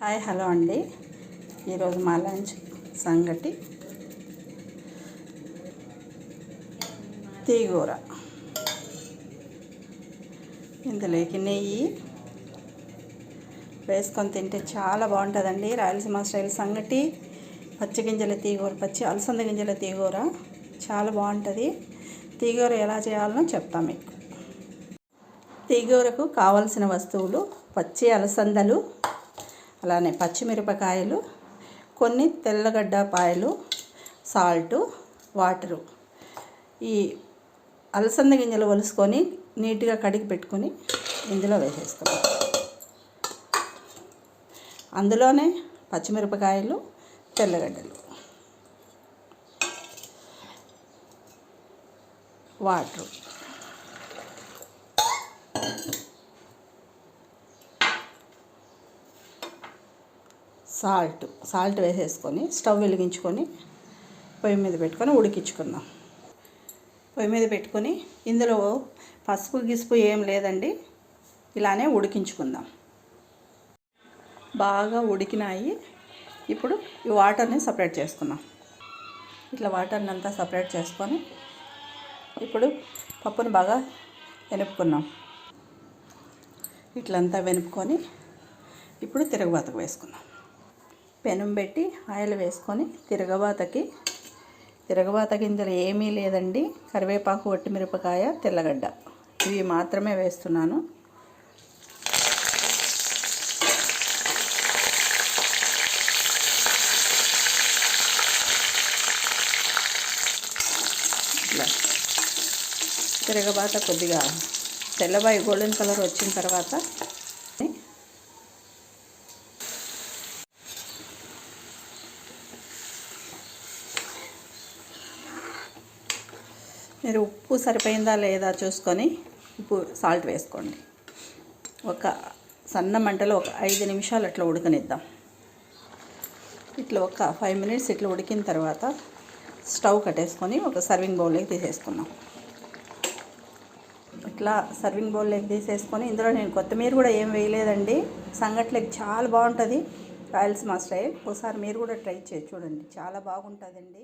Hi hello అండి. ఈరోజు మా లంచ్ సంగటి తీగూర. ఇందులోకి నెయ్యి వేసుకొని తింటే చాలా బాగుంటుందండి. రాయలసీమ స్టైల్ సంగటి, పచ్చి గింజల తీగూర, పచ్చి అలసంద గింజల తీగూర చాలా బాగుంటుంది. తీగూర ఎలా చేయాలనో చెప్తాను మీకు. తీగూరకు కావలసిన వస్తువులు: పచ్చి అలసందలు, అలానే పచ్చిమిరపకాయలు, కొన్ని తెల్లగడ్డపాయలు, సాల్టు, వాటరు. ఈ అలసంద గింజలు ఒలుసుకొని నీట్గా కడిగి పెట్టుకొని ఇందులో వేసేసుకున్నాం. అందులోనే పచ్చిమిరపకాయలు, తెల్లగడ్డలు, వాటరు, సాల్ట్ వేసేసుకొని స్టవ్ వెలిగించుకొని పొయ్యి మీద పెట్టుకొని ఉడికించుకుందాం. పొయ్యి మీద పెట్టుకొని ఇందులో పసుపు గిసుపు ఏం లేదండి, ఇలానే ఉడికించుకుందాం. బాగా ఉడికినాయి. ఇప్పుడు ఈ వాటర్ని సపరేట్ చేసుకుందాం. ఇట్లా వాటర్ని అంతా సపరేట్ చేసుకొని ఇప్పుడు పప్పుని బాగా వెనుపుకున్నాం. ఇట్లంతా వెనుపుకొని ఇప్పుడు తిరగబాతకు వేసుకుందాం. పెనం పెట్టి ఆయిల్ వేసుకొని తిరగబాతకి ఇందులో ఏమీ లేదండి. కరివేపాకు, ఒట్టిమిరపకాయ, తెల్లగడ్డ ఇవి మాత్రమే వేస్తున్నాను. ఇట్లా తిరగబాత కొద్దిగా తెల్లబాయి గోల్డెన్ కలర్ వచ్చిన తర్వాత మీరు ఉప్పు సరిపోయిందా లేదా చూసుకొని సాల్ట్ వేసుకోండి. ఒక సన్న మంటలో ఒక 5 నిమిషాలు అట్లా ఉడకనిద్దాం. ఇట్లా ఒక 5 మినిట్స్ ఇట్లా ఉడికిన తర్వాత స్టవ్ కట్టేసుకొని ఒక సర్వింగ్ బౌల్లోకి తీసేసుకున్నాం. ఇట్లా సర్వింగ్ బౌల్లోకి తీసేసుకొని ఇందులో నేను కొత్తిమీర కూడా ఏం వేయలేదండి. సంగట్లోకి చాలా బాగుంటుంది రాయలసీమ స్టైల్. ఒకసారి మీరు కూడా ట్రై చేసి చూడండి, చాలా బాగుంటుందండి.